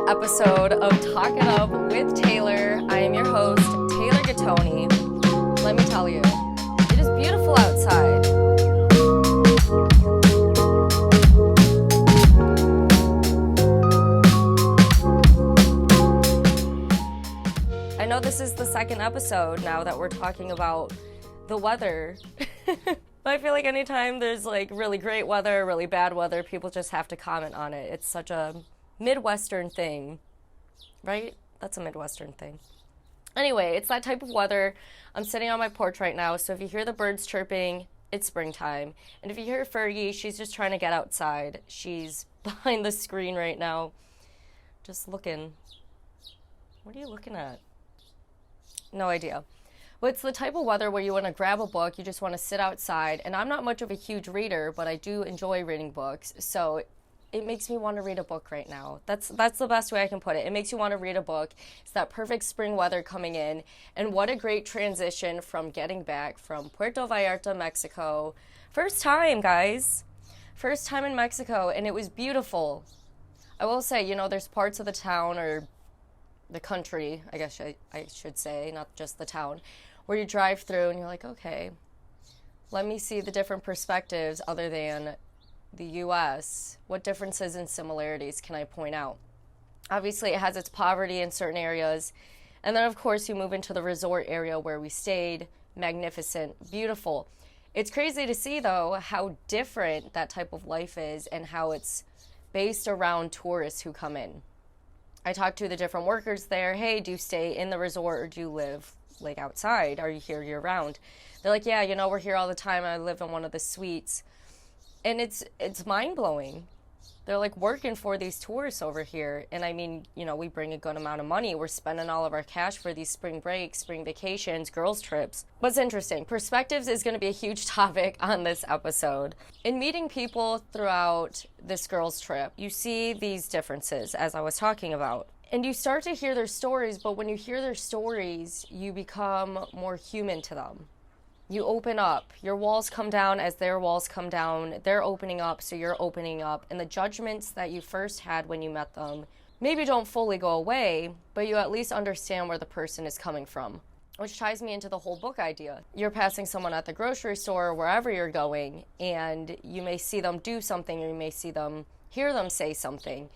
episode of Talking Up with Taylor. I am your host, Taylor Gattoni. Let me tell you, it is beautiful outside. I know this is the second episode now that we're talking about the weather. I feel like anytime there's like really great weather, really bad weather, people just have to comment on it. It's such a Midwestern thing, right? That's a Midwestern thing. Anyway, it's that type of weather. I'm sitting on my porch right now, so if you hear the birds chirping, it's springtime. And if you hear Fergie, she's just trying to get outside. She's behind the screen right now, just looking. What are you looking at? No idea. But it's the type of weather where you want to grab a book, you just want to sit outside. And I'm not much of a huge reader, but I do enjoy reading books. So it makes me want to read a book right now. That's the best way I can put it. It makes you want to read a book. It's that perfect spring weather coming in. And what a great transition from getting back from Puerto Vallarta, Mexico. First time, guys. First time in Mexico, and it was beautiful. I will say, you know, there's parts of the town or the country, I guess I should say, not just the town, where you drive through and you're like, okay, let me see the different perspectives other than the U.S. What differences and similarities can I point out? Obviously, it has its poverty in certain areas. And then, of course, you move into the resort area where we stayed. Magnificent, beautiful. It's crazy to see, though, how different that type of life is and how it's based around tourists who come in. I talked to the different workers there. Hey, do you stay in the resort or do you live like outside? Are you here year round? They're like, yeah, you know, we're here all the time. I live in one of the suites. And it's mind-blowing. They're like working for these tourists over here. And I mean, you know, we bring a good amount of money. We're spending all of our cash for these spring breaks, spring vacations, girls' trips. What's interesting, perspectives is going to be a huge topic on this episode. In meeting people throughout this girls' trip, you see these differences, as I was talking about. And you start to hear their stories, but when you hear their stories, you become more human to them. You open up. Your walls come down as their walls come down. They're opening up, so you're opening up. And the judgments that you first had when you met them maybe don't fully go away, but you at least understand where the person is coming from. Which ties me into the whole book idea. You're passing someone at the grocery store or wherever you're going, and you may see them do something, or you may hear them say something.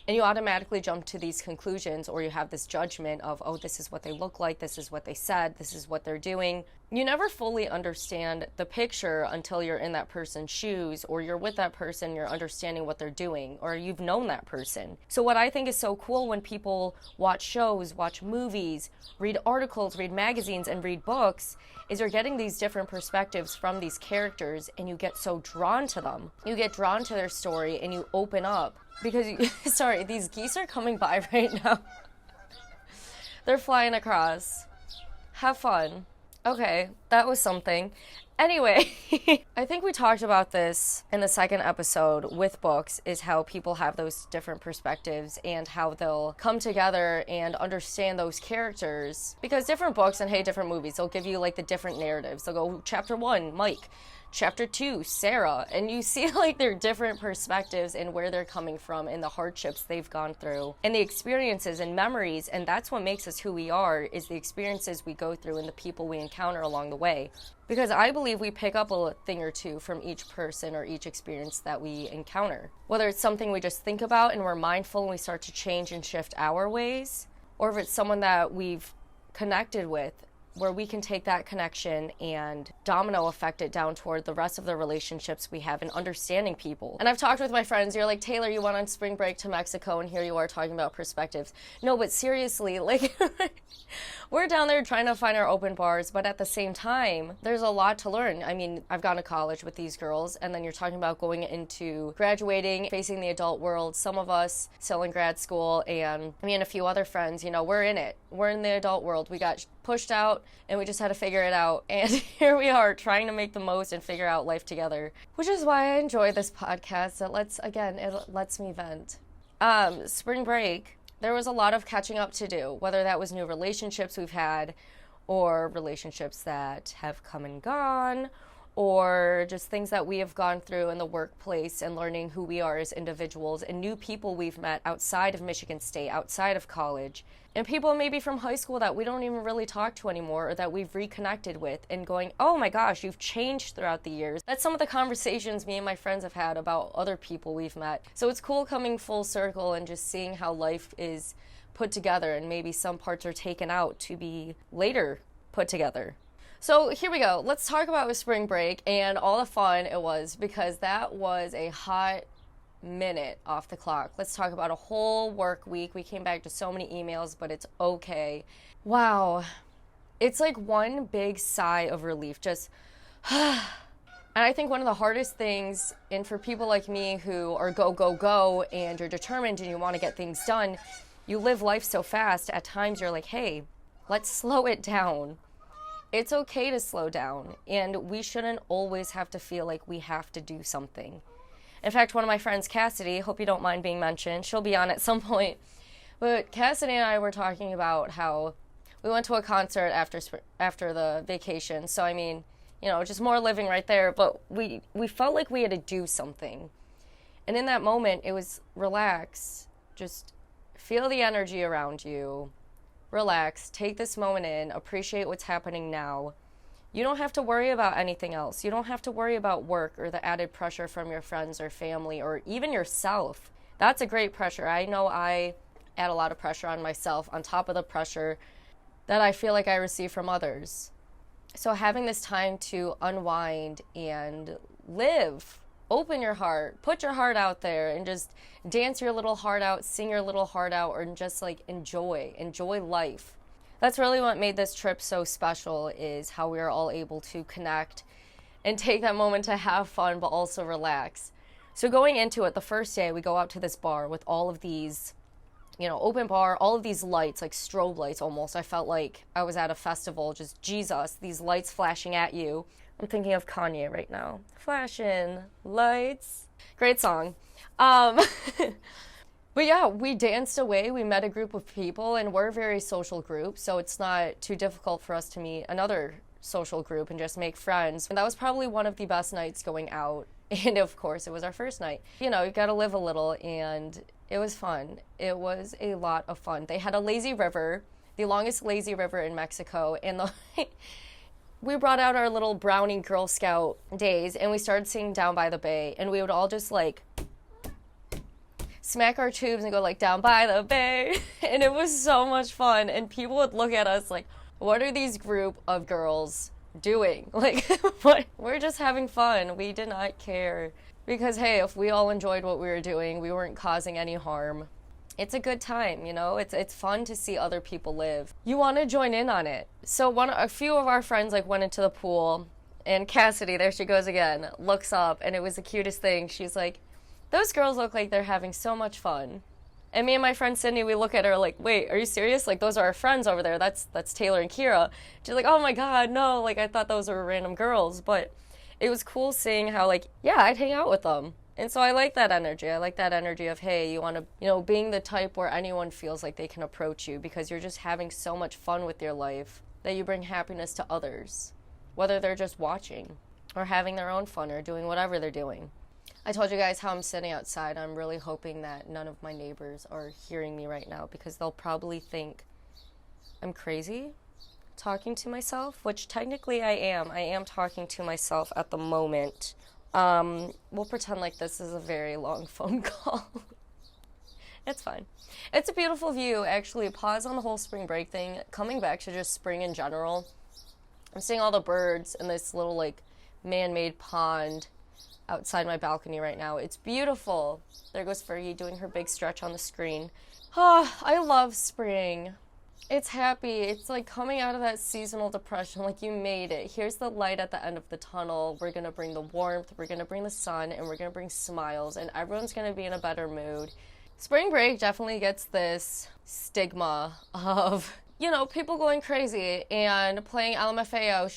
And you automatically jump to these conclusions, or you have this judgment of, oh, this is what they look like, this is what they said, this is what they're doing. You never fully understand the picture until you're in that person's shoes, or you're with that person, you're understanding what they're doing, or you've known that person. So what I think is so cool when people watch shows, watch movies, read articles, read magazines, and read books, is you're getting these different perspectives from these characters, and you get so drawn to them. You get drawn to their story, and you open up. Because, sorry, these geese are coming by right now. They're flying across. Have fun. Okay, that was something. Anyway, I think we talked about this in the second episode with books, is how people have those different perspectives and how they'll come together and understand those characters. Because different books and, hey, different movies, they'll give you, like, the different narratives. They'll go, chapter 1, Mike. Chapter 2, Sarah, and you see like their different perspectives and where they're coming from and the hardships they've gone through and the experiences and memories, and that's what makes us who we are, is the experiences we go through and the people we encounter along the way. Because I believe we pick up a thing or two from each person or each experience that we encounter. Whether it's something we just think about and we're mindful and we start to change and shift our ways, or if it's someone that we've connected with, where we can take that connection and domino effect it down toward the rest of the relationships we have in understanding people. And I've talked with my friends, you're like, Taylor, you went on spring break to Mexico, and here you are talking about perspectives. No, but seriously, like, we're down there trying to find our open bars, but at the same time, there's a lot to learn. I mean, I've gone to college with these girls, and then you're talking about going into graduating, facing the adult world. Some of us still in grad school, and me and a few other friends, you know, we're in it. We're in the adult world. We got pushed out and we just had to figure it out, and here we are trying to make the most and figure out life together, which is why I enjoy this podcast. It lets me vent. Spring break, there was a lot of catching up to do, whether that was new relationships we've had or relationships that have come and gone, or just things that we have gone through in the workplace and learning who we are as individuals and new people we've met outside of Michigan State, outside of college, and people maybe from high school that we don't even really talk to anymore or that we've reconnected with and going, oh my gosh, you've changed throughout the years. That's some of the conversations me and my friends have had about other people we've met. So it's cool coming full circle and just seeing how life is put together and maybe some parts are taken out to be later put together. So here we go. Let's talk about spring break and all the fun it was, because that was a hot minute off the clock. Let's talk about a whole work week. We came back to so many emails, but it's okay. Wow. It's like one big sigh of relief. Just, and I think one of the hardest things, and for people like me who are go, go, go, and you're determined and you want to get things done, you live life so fast, at times you're like, hey, let's slow it down. It's okay to slow down, and we shouldn't always have to feel like we have to do something. In fact, one of my friends, Cassidy, hope you don't mind being mentioned, she'll be on at some point, but Cassidy and I were talking about how we went to a concert after the vacation, so I mean, you know, just more living right there, but we felt like we had to do something. And in that moment, it was relax, just feel the energy around you. Relax, take this moment in, appreciate what's happening now. You don't have to worry about anything else. You don't have to worry about work or the added pressure from your friends or family or even yourself. That's a great pressure. I know I add a lot of pressure on myself on top of the pressure that I feel like I receive from others. So having this time to unwind and live, open your heart, put your heart out there and just dance your little heart out, sing your little heart out, or just like enjoy life. That's really what made this trip so special, is how we were all able to connect and take that moment to have fun but also relax. So going into it, the first day we go out to this bar with all of these, you know, open bar, all of these lights, like strobe lights almost. I felt like I was at a festival, just Jesus, these lights flashing at you. I'm thinking of Kanye right now. Flashing lights. Great song. But yeah, we danced away. We met a group of people, and we're a very social group, so it's not too difficult for us to meet another social group and just make friends. And that was probably one of the best nights going out. And of course, it was our first night. You know, you gotta live a little, and it was fun. It was a lot of fun. They had a lazy river, the longest lazy river in Mexico, and we brought out our little brownie Girl Scout days, and we started singing Down by the Bay, and we would all just like smack our tubes and go like down by the bay. And it was so much fun, and people would look at us like, what are these group of girls doing? Like, what? We're just having fun. We did not care, because hey, if we all enjoyed what we were doing, we weren't causing any harm. It's a good time, you know. It's fun to see other people live. You want to join in on it. So a few of our friends like went into the pool, and Cassidy, there she goes again, looks up, and it was the cutest thing. She's like, those girls look like they're having so much fun. And me and my friend Cindy, we look at her like, wait, are you serious? Like, those are our friends over there. That's Taylor and Kira. She's like, oh my God, no. Like, I thought those were random girls. But it was cool seeing how, like, yeah, I'd hang out with them. And so I like that energy. I like that energy of, hey, you want to, you know, being the type where anyone feels like they can approach you because you're just having so much fun with your life that you bring happiness to others, whether they're just watching or having their own fun or doing whatever they're doing. I told you guys how I'm sitting outside. I'm really hoping that none of my neighbors are hearing me right now, because they'll probably think I'm crazy talking to myself, which technically I am. I am talking to myself at the moment. We'll pretend like this is a very long phone call. It's fine. It's a beautiful view, actually. Pause on the whole spring break thing. Coming back to just spring in general. I'm seeing all the birds in this little, like, man-made pond outside my balcony right now. It's beautiful. There goes Fergie doing her big stretch on the screen. Oh, I love spring. It's happy. It's like coming out of that seasonal depression, like you made it. Here's the light at the end of the tunnel. We're going to bring the warmth, we're going to bring the sun, and we're going to bring smiles, and everyone's going to be in a better mood. Spring break definitely gets this stigma of, you know, people going crazy and playing LMFAO,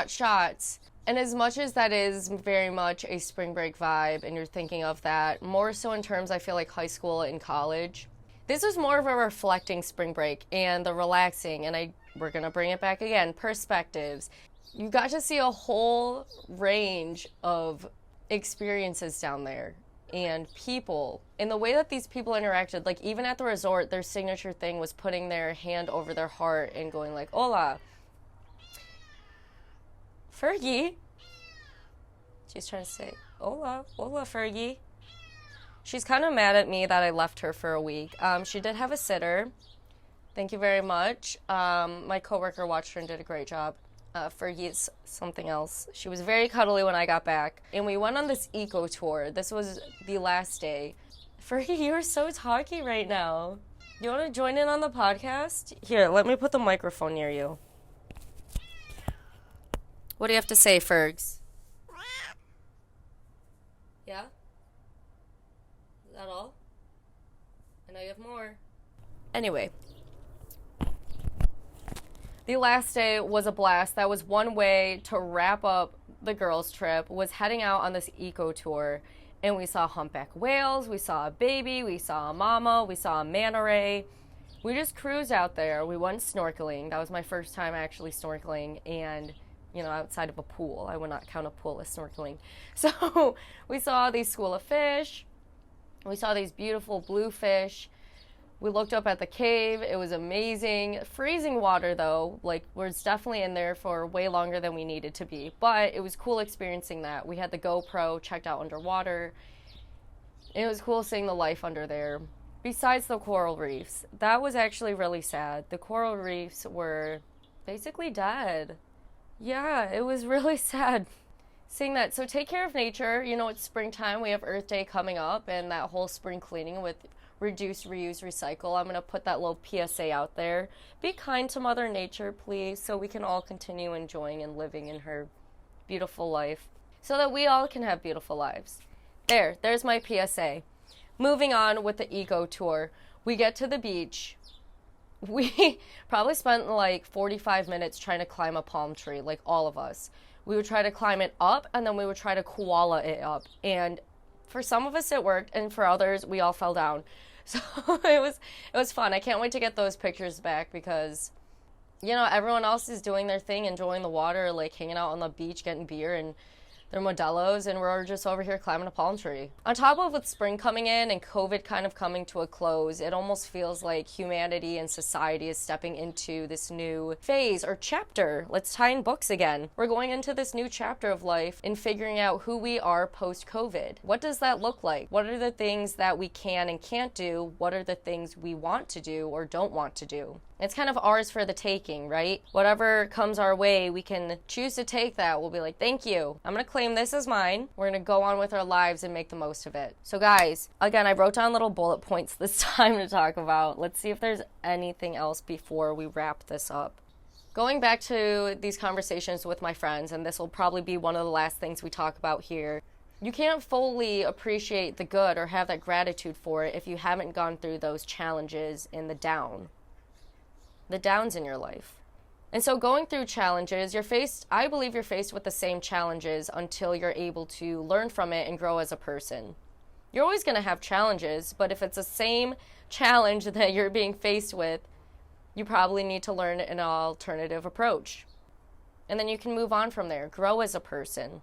shots. And as much as that is very much a spring break vibe, and you're thinking of that, more so in terms, I feel like, high school and college, this was more of a reflecting spring break and the relaxing, and we're going to bring it back again, perspectives. you got to see a whole range of experiences down there and people. And the way that these people interacted, like even at the resort, their signature thing was putting their hand over their heart and going like, hola. Fergie. She's trying to say, hola, hola, Fergie. She's kind of mad at me that I left her for a week. She did have a sitter. Thank you very much. My coworker watched her and did a great job. Fergie's something else. She was very cuddly when I got back. And we went on this eco tour. This was the last day. Fergie, you're so talky right now. You want to join in on the podcast? Here, let me put the microphone near you. What do you have to say, Fergs? Yeah? Is that all? I know you have more. Anyway. The last day was a blast. That was one way to wrap up the girls' trip, was heading out on this eco tour. And we saw humpback whales, we saw a baby, we saw a mama, we saw a manta ray. We just cruised out there. We went snorkeling. That was my first time actually snorkeling, and outside of a pool. I would not count a pool as snorkeling. So we saw these school of fish. We saw these beautiful blue fish. We looked up at the cave. It was amazing. Freezing water, though. Like, we're definitely in there for way longer than we needed to be. But it was cool experiencing that. We had the GoPro checked out underwater. It was cool seeing the life under there. Besides the coral reefs, that was actually really sad. The coral reefs were basically dead. Yeah, it was really sad seeing that. So take care of nature. It's springtime. We have Earth Day coming up, and that whole spring cleaning with reduce, reuse, recycle. I'm going to put that little PSA out there. Be kind to Mother Nature, please, so we can all continue enjoying and living in her beautiful life, so that we all can have beautiful lives. There's my PSA. Moving on with the eco tour. We get to the beach. We probably spent like 45 minutes trying to climb a palm tree, like all of us. We would try to climb it up, and then we would try to koala it up. And for some of us it worked, and for others we all fell down. So it was fun. I can't wait to get those pictures back, because everyone else is doing their thing, enjoying the water, like hanging out on the beach, getting beer and their Modelos, and we're just over here climbing a palm tree. On top of with spring coming in and COVID kind of coming to a close, it almost feels like humanity and society is stepping into this new phase or chapter. Let's tie in books again. We're going into this new chapter of life and figuring out who we are post-COVID. What does that look like? What are the things that we can and can't do? What are the things we want to do or don't want to do? It's kind of ours for the taking, right? Whatever comes our way, we can choose to take that. We'll be like, thank you. I'm going to claim this as mine. We're going to go on with our lives and make the most of it. So guys, again, I wrote down little bullet points this time to talk about. Let's see if there's anything else before we wrap this up. Going back to these conversations with my friends, and this will probably be one of the last things we talk about here. You can't fully appreciate the good or have that gratitude for it if you haven't gone through those challenges in the downs in your life. And so going through challenges, I believe you're faced with the same challenges until you're able to learn from it and grow as a person. You're always going to have challenges, but if it's the same challenge that you're being faced with, you probably need to learn an alternative approach. And then you can move on from there, grow as a person.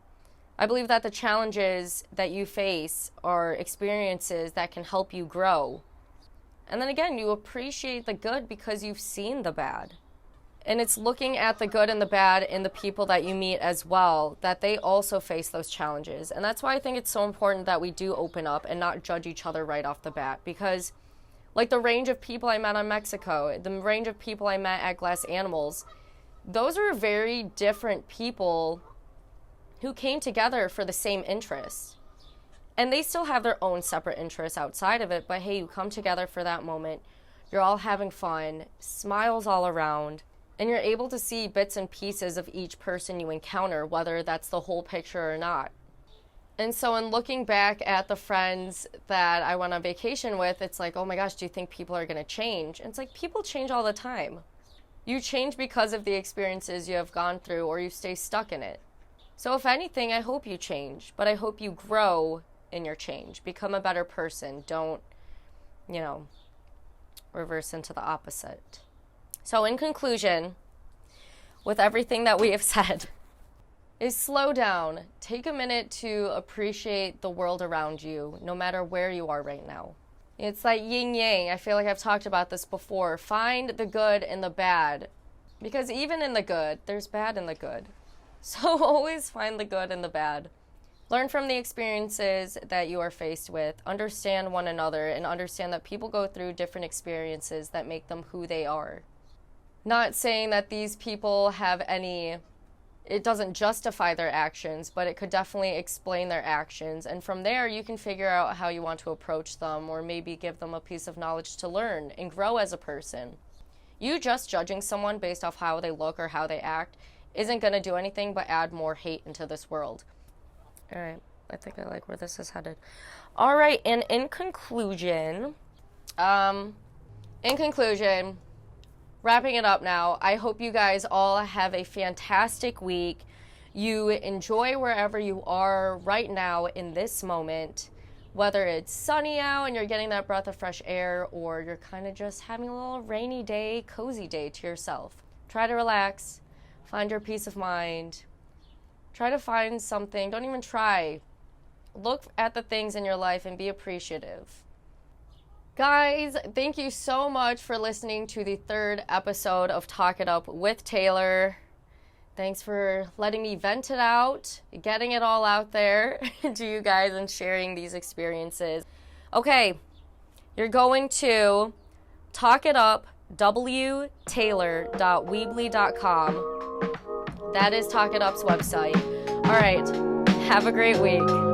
I believe that the challenges that you face are experiences that can help you grow. And then again, you appreciate the good because you've seen the bad. And it's looking at the good and the bad in the people that you meet as well, that they also face those challenges. And that's why I think it's so important that we do open up and not judge each other right off the bat. Because like the range of people I met on Mexico, the range of people I met at Glass Animals, those are very different people who came together for the same interests. And they still have their own separate interests outside of it, but hey, you come together for that moment. You're all having fun, smiles all around, and you're able to see bits and pieces of each person you encounter, whether that's the whole picture or not. And so in looking back at the friends that I went on vacation with, it's like, oh my gosh, do you think people are going to change? And it's like, people change all the time. You change because of the experiences you have gone through, or you stay stuck in it. So if anything, I hope you change, but I hope you grow in your change. Become a better person. Don't, reverse into the opposite. So in conclusion, with everything that we have said is slow down. Take a minute to appreciate the world around you, no matter where you are right now. It's like yin yang. I feel like I've talked about this before. Find the good in the bad, because even in the good, there's bad in the good. So always find the good in the bad. Learn from the experiences that you are faced with. Understand one another and understand that people go through different experiences that make them who they are. Not saying that these people have any, it doesn't justify their actions, but it could definitely explain their actions. And from there, you can figure out how you want to approach them, or maybe give them a piece of knowledge to learn and grow as a person. You just judging someone based off how they look or how they act isn't going to do anything but add more hate into this world. All right, I think I like where this is headed. All right, and in conclusion, wrapping it up now, I hope you guys all have a fantastic week. You enjoy wherever you are right now in this moment, whether it's sunny out and you're getting that breath of fresh air, or you're kind of just having a little rainy day, cozy day to yourself. Try to relax, find your peace of mind. Try to find something. Don't even try. Look at the things in your life and be appreciative. Guys, thank you so much for listening to the 3rd episode of Talk It Up with Taylor. Thanks for letting me vent it out, getting it all out there to you guys and sharing these experiences. Okay, you're going to talkitupwtaylor.weebly.com. That is Talk It Up's website. All right, have a great week.